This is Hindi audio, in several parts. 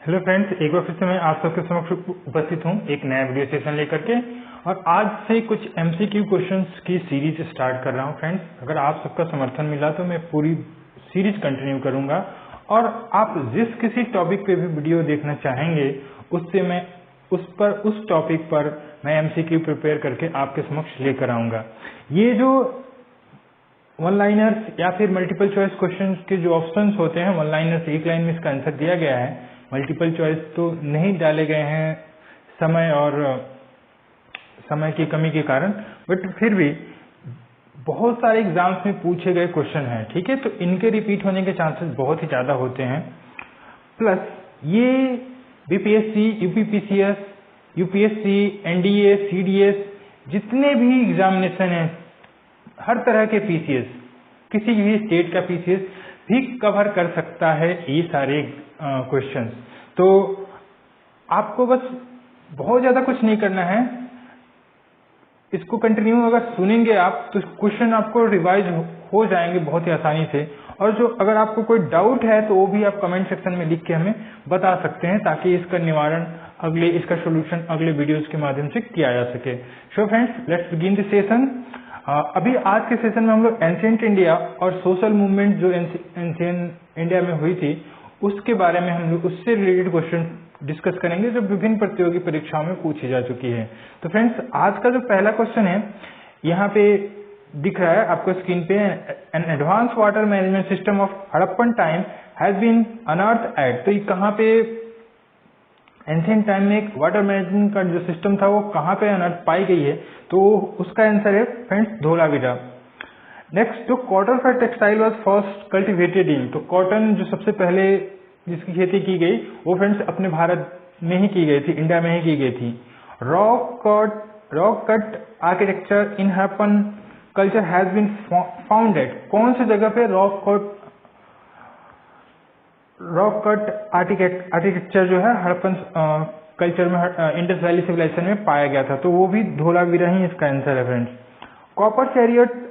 हेलो फ्रेंड्स, एक बार फिर से मैं आप सबके समक्ष उपस्थित हूँ एक नया वीडियो सेशन लेकर के। और आज से कुछ एमसीक्यू क्वेश्चंस की सीरीज स्टार्ट कर रहा हूँ। फ्रेंड्स, अगर आप सबका समर्थन मिला तो मैं पूरी सीरीज कंटिन्यू करूँगा और आप जिस किसी टॉपिक पे भी वीडियो देखना चाहेंगे उससे मैं उस टॉपिक पर मैं एमसीक्यू प्रिपेयर करके आपके समक्ष लेकर आऊँगा। ये जो वन लाइनर्स या फिर मल्टीपल चॉइस क्वेश्चंस के जो ऑप्शंस होते हैं, वन लाइनर्स एक लाइन में इसका आंसर दिया गया है, मल्टीपल चॉइस तो नहीं डाले गए हैं समय की कमी के कारण, बट फिर भी बहुत सारे एग्जाम्स में पूछे गए क्वेश्चन हैं। ठीक है, तो इनके रिपीट होने के चांसेस बहुत ही ज्यादा होते हैं। प्लस ये BPSC, UPPCS, UPSC, NDA, CDS जितने भी एग्जामिनेशन हैं, हर तरह के पीसीएस, किसी भी स्टेट का पीसीएस भी कवर कर सकता है ये सारे क्वेश्चंस। तो आपको बस बहुत ज्यादा कुछ नहीं करना है, इसको कंटिन्यू अगर सुनेंगे आप तो क्वेश्चन आपको रिवाइज हो जाएंगे बहुत ही आसानी से। और जो अगर आपको कोई डाउट है तो वो भी आप कमेंट सेक्शन में लिख के हमें बता सकते हैं, ताकि इसका निवारण इसका सोल्यूशन अगले वीडियोस के माध्यम से किया जा सके। So friends, let's begin the session. अभी आज के सेशन में हम लोग एंशिएंट इंडिया और सोशल मूवमेंट जो एंशिएंट इंडिया में हुई थी उसके बारे में हम लोग उससे रिलेटेड क्वेश्चन डिस्कस करेंगे जो विभिन्न प्रतियोगी परीक्षाओं में पूछी जा चुकी है। तो फ्रेंड्स, आज का जो पहला क्वेश्चन है यहाँ पे दिख रहा है आपको स्क्रीन पे, an advance water management system of Harappan time has been unearthed at. तो ये कहाँ पे एंशिएंट टाइम में एक वाटर मैनेजमेंट का जो सिस्टम था वो कहाँ पे अनअर्थ पाई गई है, तो उसका आंसर है फ्रेंड्स धोलावीरा। नेक्स्ट, जो cotton for textile was first cultivated in. तो कॉटन जो सबसे पहले जिसकी खेती की गई वो फ्रेंड्स अपने भारत में ही की गई थी, इंडिया में ही की गई थी। Rock cut architecture in Harappan culture has been founded. कौन सी जगह पे रॉक कट आर्किटेक्चर जो है हड़प्पन कल्चर में इंडस वैली सिविलाइजेशन में पाया गया था, तो वो भी धोलावीरा ही इसका आंसर है friends. Copper chariot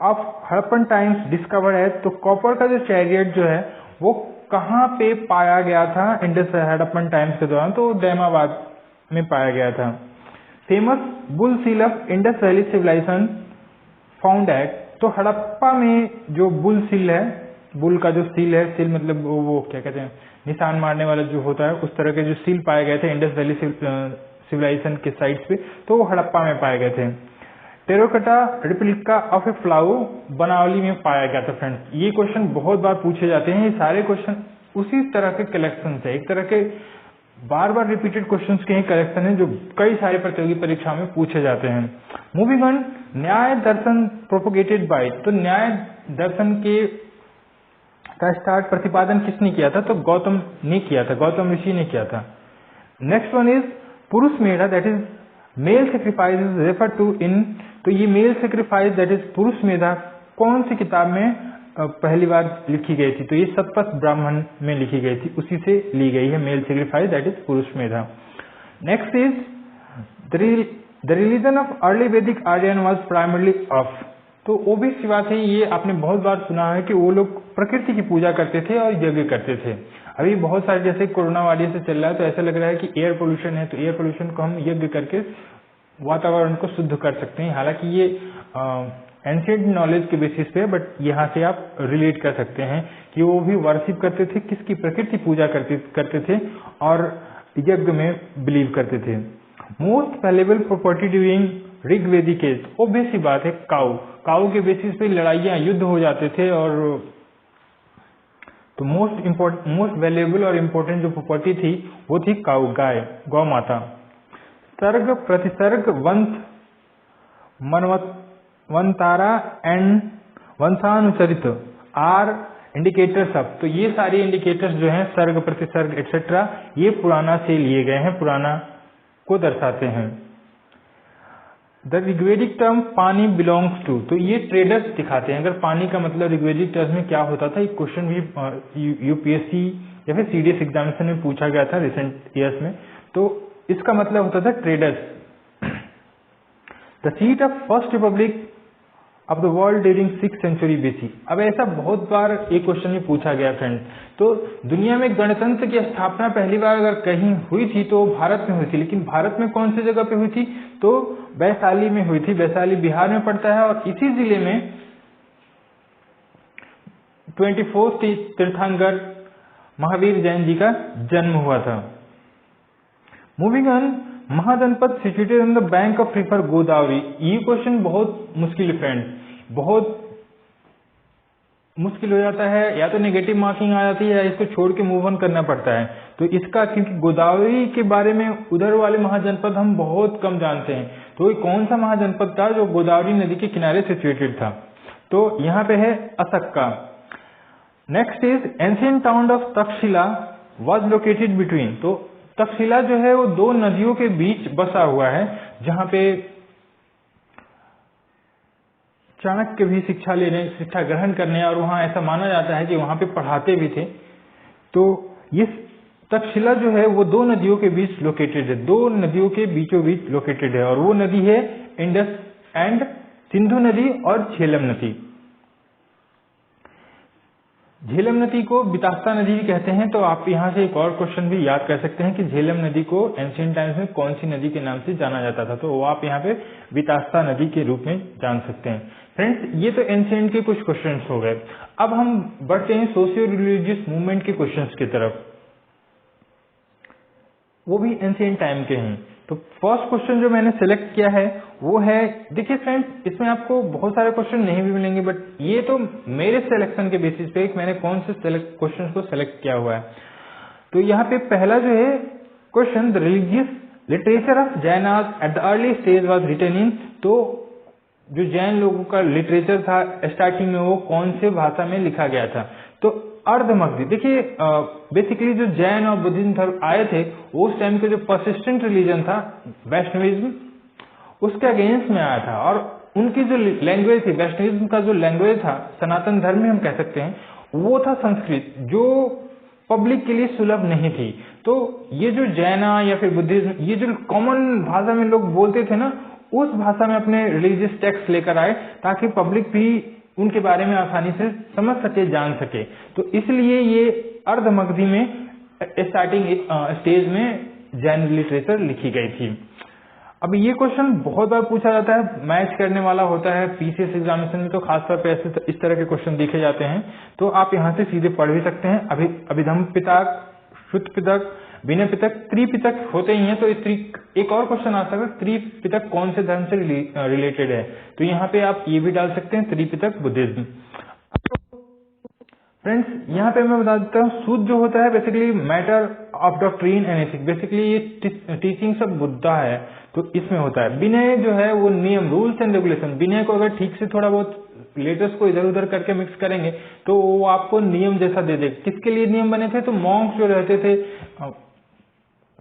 of Harappan times discovered है। तो कॉपर का जो चैरियट जो है वो कहाँ पे पाया गया था इंडस हड़प्पन टाइम्स के दौरान, तो डैमाबाद में पाया गया था। Famous bull seal of Indus valley civilization found at. तो हड़प्पा में जो बुल सील है, बुल का जो सील है, सील मतलब वो क्या कहते हैं, निशान मारने वाला जो होता है, उस तरह के जो सील पाए गए थे इंडस वैली सिविलाइजेशन के साइट्स पे, तो वो हड़प्पा में पाए गए थे। टेराकोटा रिप्लिका ऑफ ए फ्लाउ बनावली में पाया गया था। फ्रेंड्स, ये क्वेश्चन बहुत बार पूछे जाते हैं। ये सारे क्वेश्चन उसी तरह के कलेक्शन है, एक तरह के बार बार रिपीटेड क्वेश्चंस के ही कलेक्शन है जो कई सारे प्रतियोगी परीक्षा में पूछे जाते हैं। मूविंग ऑन, न्याय दर्शन प्रोपोगेटेड बाय। तो न्याय दर्शन का स्टार्ट प्रतिपादन किसने किया था? तो गौतम ने किया था, गौतम ऋषि ने किया था। Next one is Purusha Medha, that is male sacrifice is refer to in. तो ये mail sacrifice that is Purusha मेधा कौन सी किताब में पहली बार लिखी गई थी? तो ये सतपथ ब्राह्मण में लिखी गई थी, उसी से ली गई है mail sacrifice that is Purusha Medha. Next is the religion of early Vedic Aryan was primarily of. तो वो भी सी बात है, ये आपने बहुत बार सुना है कि वो लोग प्रकृति की पूजा करते थे और यज्ञ करते थे। अभी बहुत सारे जैसे कोरोना वाली से चल रहा है तो ऐसा लग रहा है कि एयर पोल्यूशन है, तो एयर पोल्यूशन को हम यज्ञ करके वातावरण को शुद्ध कर सकते हैं। हालांकि ये एंशिएंट नॉलेज के बेसिस पे, बट यहाँ से आप रिलेट कर सकते हैं कि वो भी वर्शिप करते थे, किसकी? प्रकृति पूजा करते थे और यज्ञ में बिलीव करते थे। मोस्ट वैल्यूएबल प्रॉपर्टी ड्यूरिंग ऋग्वेदिक एज, ऑब्वियस सी बात है काऊ के बेसिस पे लड़ाइयाँ युद्ध हो जाते थे। और तो मोस्ट वैल्यूएबल और इम्पोर्टेंट जो प्रॉपर्टी थी वो थी काऊ, गाय, गौ माता। सर्ग प्रतिसर्ग वंतारा and Vanshanucharita are indicators of. तो ये सारे इंडिकेटर्स जो हैं सर्ग प्रतिसर्ग एक्सेट्रा, ये पुराना से लिए गए हैं, पुराना को दर्शाते हैं। द ऋग्वेदिक टर्म पानी बिलोंग्स टू। तो ये ट्रेडर्स दिखाते हैं, अगर पानी का मतलब ऋग्वेदिक टर्म में क्या होता था। ये क्वेश्चन भी यूपीएससी या फिर सीडीएस एग्जामिनेशन में पूछा गया था रिसेंट ईयर्स में। तो इसका मतलब होता था traders. The seat of first republic of the world during 6th century BC। अब ऐसा बहुत बार एक क्वेश्चन में पूछा गया फ्रेंड। तो दुनिया में गणतंत्र की स्थापना पहली बार अगर कहीं हुई थी तो भारत में हुई थी, लेकिन भारत में कौन सी जगह पे हुई थी? तो वैशाली में हुई थी। वैशाली बिहार में पड़ता है और इसी जिले में 24 तीर्थंकर महावीर जैन जी का जन्म हुआ था। Moving on, Mahajanapada situated on the bank of river Godavari. ये क्वेश्चन बहुत मुश्किल है फ्रेंड, बहुत मुश्किल हो जाता है, या तो नेगेटिव मार्किंग आ जाती है या इसको छोड़ के मूव ऑन करना पड़ता है। तो इसका, क्योंकि गोदावरी के बारे में उधर वाले महाजनपद हम बहुत कम जानते हैं, तो ये कौन सा महाजनपद था जो गोदावरी नदी के किनारे सिचुएटेड था? तो यहाँ पे है Assaka. Next is ancient town of Taxila was located between. तो तक्षशिला जो है वो दो नदियों के बीच बसा हुआ है, जहां पे चाणक्य भी शिक्षा ग्रहण करने, और वहां ऐसा माना जाता है कि वहां पे पढ़ाते भी थे। तो ये तक्षशिला जो है वो दो नदियों के बीच लोकेटेड है, दो नदियों के बीचों बीच लोकेटेड है, और वो नदी है इंडस एंड सिंधु नदी और झेलम नदी। झेलम नदी को बितास्ता नदी भी कहते हैं। तो आप यहाँ से एक और क्वेश्चन भी याद कर सकते हैं कि झेलम नदी को एंशिएंट टाइम्स में कौन सी नदी के नाम से जाना जाता था, तो वो आप यहाँ पे बितास्ता नदी के रूप में जान सकते हैं। फ्रेंड्स, ये तो एंशिएंट के कुछ क्वेश्चंस हो गए। अब हम बढ़ते हैं सोशियो रिलीजियस मूवमेंट के क्वेश्चंस की तरफ, वो भी एंशिएंट टाइम के हैं। तो फर्स्ट क्वेश्चन जो मैंने सेलेक्ट किया है वो है, देखिए फ्रेंड्स, इसमें आपको बहुत सारे क्वेश्चन नहीं भी मिलेंगे, बट ये तो मेरे सिलेक्शन के बेसिस पे मैंने कौन से क्वेश्चन को सेलेक्ट किया हुआ है। तो यहाँ पे पहला जो है question, the religious literature of Jainas at the early stage was written in. तो जो जैन लोगों का लिटरेचर था स्टार्टिंग में, वो कौन से भाषा में लिखा गया था? तो अर्धमगधी। देखिए बेसिकली जो जैन और बुद्धिज्म धर्म आए थे, उस टाइम के जो परसिस्टेंट रिलीजन था वैष्णविज्म, उसके अगेंस्ट में आया था, और उनकी जो लैंग्वेज थी, वैष्णविज्म का जो लैंग्वेज था, सनातन धर्म में हम कह सकते हैं, वो था संस्कृत, जो पब्लिक के लिए सुलभ नहीं थी। तो ये जो जैना या फिर बुद्धिज्म, ये जो कॉमन भाषा में लोग बोलते थे ना, उस भाषा में अपने रिलीजियस टेक्स्ट लेकर आए, ताकि पब्लिक भी उनके बारे में आसानी से समझ सके, जान सके। तो इसलिए ये अर्धमगधी में स्टार्टिंग स्टेज में जैन लिटरेचर लिखी गई थी। अब ये क्वेश्चन बहुत बार पूछा जाता है, मैच करने वाला होता है पीसीएस एग्जामिनेशन में, तो खासतौर पे ऐसे इस तरह के क्वेश्चन देखे जाते हैं। तो आप यहाँ से सीधे पढ़ भी सकते हैं। अभिधम पितक, शुद्ध पितक, विनय पितक, त्रिपितक होते ही हैं। तो एक और क्वेश्चन आ सकता है, त्रिपितक कौन से धर्म से रिलेटेड है? तो यहाँ पे आप ये भी डाल सकते हैं, त्रिपितक बुद्धिज्म। फ्रेंड्स, यहाँ पे मैं बता देता हूँ, सूत्र जो होता है basically matter of doctrine and ethics, basically ये टीचिंग्स ऑफ बुद्धा है, तो इसमें होता है। विनय जो है वो नियम, रूल्स एंड रेगुलेशन। विनय को अगर ठीक से थोड़ा बहुत लेटर्स को इधर उधर करके मिक्स करेंगे तो वो आपको नियम जैसा दे देगा। किसके लिए नियम बने थे? तो मॉन्क्स जो रहते थे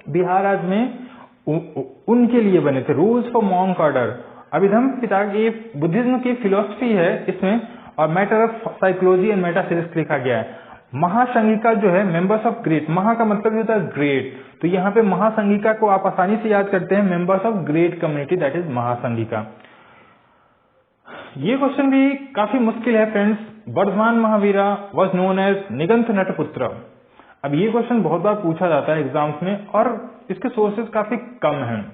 बिहार राज्य में, उनके लिए बने थे, rules for monk order. Abhidhamma पिताक ये बुद्धिज्म की फिलोसफी है इसमें, और matter of psychology and metaphysics लिखा गया है। महासंघिका जो है मेंबर्स ऑफ ग्रेट, महा का मतलब होता है ग्रेट, तो यहाँ पे महासंघिका को आप आसानी से याद करते हैं, members of great community, that is Mahasanghika. ये क्वेश्चन भी काफी मुश्किल है friends. Vardhaman Mahavira was known as Nigantha Nataputta. अब ये क्वेश्चन बहुत बार पूछा जाता है एग्जाम्स में, और इसके सोर्सेज काफी कम हैं,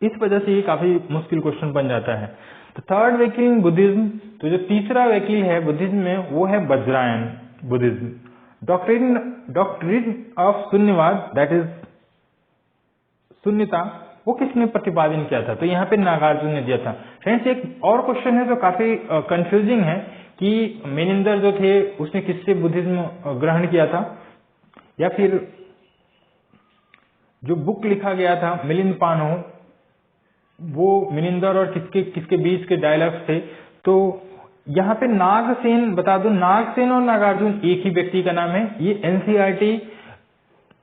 इस वजह से ये काफी मुश्किल क्वेश्चन बन जाता है। तो थर्ड वैकिल इन बुद्धिज्म, तो जो तीसरा वैकिल है बुद्धिज्म में वो है Vajrayana Buddhism. Doctrine of Shunyavada, that is Shunyata, वो किसने प्रतिपादन किया था? तो यहाँ पे नागार्जुन ने दिया था। फ्रेंड्स, एक और क्वेश्चन है जो काफी कंफ्यूजिंग है कि मेनिंदर जो थे उसने किससे बुद्धिज्म ग्रहण किया था, या फिर जो बुक लिखा गया था मिलिंद पानो, वो मिनिंदर और किसके बीच के डायलॉग्स थे? तो यहाँ पे नागसेन, बता दो, नागसेन और नागार्जुन एक ही व्यक्ति का नाम है। ये एनसीईआरटी,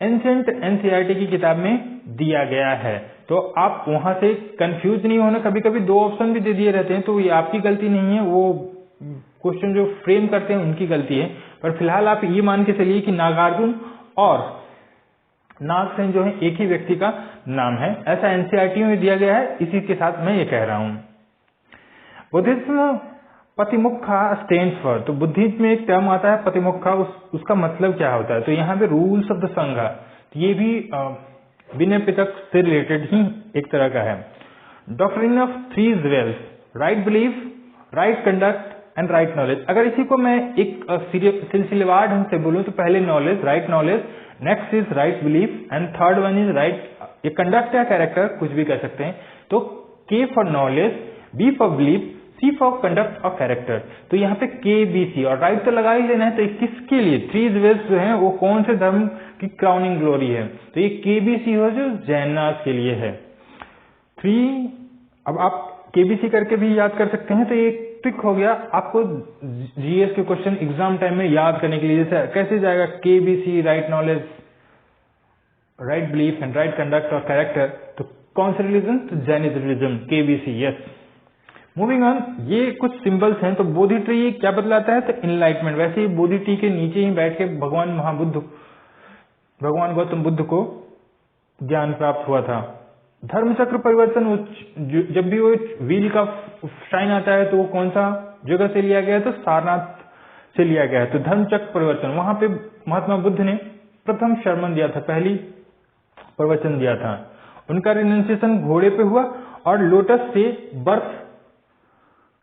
एंशिएंट एनसीईआरटी की किताब में दिया गया है, तो आप वहां से कंफ्यूज नहीं होना। कभी कभी दो ऑप्शन भी दे दिए रहते हैं, तो ये आपकी गलती नहीं है, वो क्वेश्चन जो फ्रेम करते हैं उनकी गलती है। पर फिलहाल आप ये मान के चलिए कि नागार्जुन और नागसेन जो है एक ही व्यक्ति का नाम है, ऐसा एनसीईआरटी में दिया गया है, इसी के साथ मैं ये कह रहा हूं। बुद्धिज्म पतिमुखा स्टैंड्स फॉर, तो बुद्धिज्म में एक टर्म आता है पतिमुखा, उसका मतलब क्या होता है? तो यहाँ पे रूल्स ऑफ द संघ, तो ये भी विनय पिटक से रिलेटेड ही एक तरह का है। Doctrine of three wells, right belief, right conduct and right knowledge. अगर इसी को मैं एक सिलसिलेवार ढंग से बोलूं तो पहले knowledge, right knowledge, next is right belief and third one is right, ये कंडक्ट या कैरेक्टर कुछ भी कह सकते हैं। तो K for knowledge, B for belief, C for conduct और कैरेक्टर। तो यहाँ पे के बी सी और राइट तो लगा ही लेना है। तो किसके लिए थ्री वेल्स जो है वो कौन से धर्म की क्राउनिंग ग्लोरी है? तो ये के बी सी हो जो जैननाथ के लिए है। थ्री, अब आप केबीसी करके भी याद कर सकते हैं। तो ये ट्रिक हो गया आपको जीएस के क्वेश्चन एग्जाम टाइम में याद करने के लिए। जैसे कैसे जाएगा KBC, right knowledge, right belief and right conduct और कैरेक्टर। तो कौन सा रिलीजन? तो Jainism religion, KBC, yes. Moving on, ये कुछ सिंबल्स हैं। तो बोधि ट्री क्या बतलाता है? तो इनलाइटमेंट। वैसे ही बोधि ट्री के नीचे ही बैठ के भगवान गौतम बुद्ध को ज्ञान प्राप्त हुआ था। धर्म चक्र परिवर्तन, जब भी वो व्हील का शाइन आता है तो वो कौन सा जगह से लिया गया है? तो सारनाथ से लिया गया है। तो धर्म चक्र परिवर्तन, वहां पे महात्मा बुद्ध ने प्रथम शर्मन दिया था, पहली प्रवचन दिया था। उनका रिनाउंसिएशन घोड़े पे हुआ और लोटस से बर्थ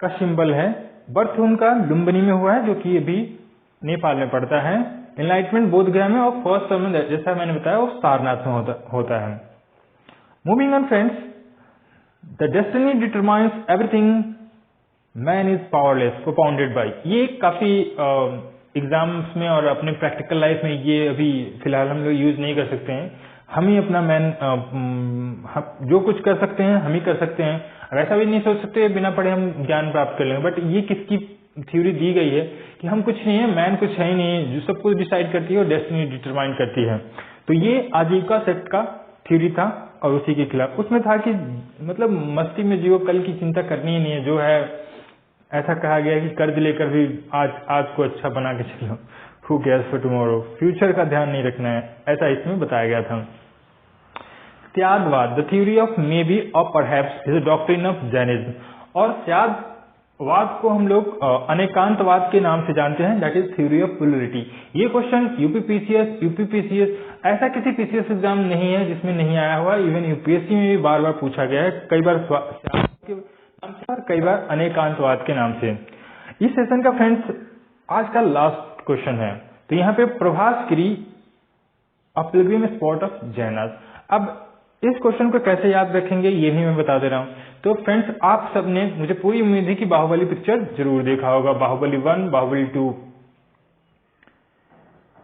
का सिंबल है। बर्थ उनका लुम्बिनी में हुआ है, जो कि अभी नेपाल में पड़ता है। एनलाइटमेंट बोध गया में और फर्स्ट सर्मन जैसा मैंने बताया वो सारनाथ में होता है। Moving on friends, the destiny determines everything, man is powerless, propounded bye. ये काफी एग्जाम्स में और अपने प्रैक्टिकल लाइफ में ये अभी फिलहाल हम लोग यूज नहीं कर सकते हैं। हम ही अपना जो कुछ कर सकते हैं हम ही कर सकते हैं। और ऐसा भी नहीं सोच सकते बिना पढ़े हम ज्ञान प्राप्त कर लेंगे। बट ये किसकी थ्योरी दी गई है कि हम कुछ नहीं है, मैन कुछ है ही नहीं, जो सब कुछ डिसाइड करती है और डेस्टिनी डिटरमाइन करती है। तो ये आजीविका सेक्ट का थ्योरी था और उसी के खिलाफ उसमें था कि मतलब मस्ती में जियो, कल की चिंता करनी ही नहीं है। जो है ऐसा कहा गया कि कर्ज लेकर भी आज को अच्छा बना के चलो, who cares for tomorrow, future का ध्यान नहीं रखना है, ऐसा इसमें बताया गया था। Tyagavada, the theory of may be और perhaps is doctrine of Jainism. और त्यागवाद को हम लोग अनेकांतवाद के नाम से जानते हैं, that is theory of polarity. ये क्वेश्चन यूपीपीसीएस ऐसा किसी पीसीएस एग्जाम नहीं है जिसमें नहीं आया हुआ। इवन यूपीएससी में भी बार बार पूछा गया है, कई बार के नाम से और कई बार अनेकांतवाद के नाम से। इस सेशन का फ्रेंड्स आज का लास्ट क्वेश्चन है। तो यहाँ पे प्रभासगिरी अ पिलग्रिम स्पॉट ऑफ जैनास। अब इस क्वेश्चन को कैसे याद रखेंगे ये भी मैं बता दे रहा हूँ। तो फ्रेंड्स आप सबने, मुझे पूरी उम्मीद है कि बाहुबली पिक्चर जरूर देखा होगा, बाहुबली 1, बाहुबली 2।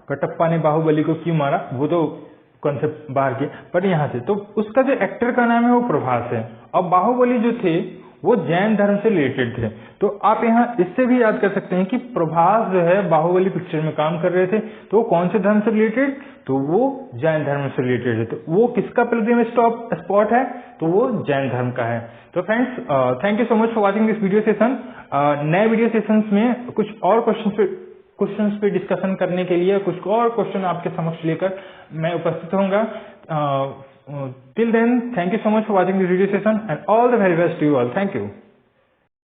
कटप्पा ने बाहुबली को क्यों मारा वो तो कॉन्सेप्ट बाहर किया, पर यहाँ से तो उसका जो एक्टर का नाम है वो प्रभास है। और बाहुबली जो थे वो जैन धर्म से रिलेटेड थे। तो आप यहाँ इससे भी याद कर सकते हैं कि प्रभास जो है बाहुबली पिक्चर में काम कर रहे थे, तो वो कौन से धर्म से रिलेटेड? तो वो जैन धर्म से रिलेटेड है। तो वो किसका पिलग्रिम स्पॉट है? तो वो जैन धर्म का है। तो friends thank you so much for watching this video session. नए वीडियो सेशंस में कुछ और क्वेश्चंस पे डिस्कशन करने के लिए कुछ और क्वेश्चन आपके समक्ष लेकर मैं उपस्थित होऊंगा। Till then, thank you so much for watching this video session and all the very best to you all. Thank you.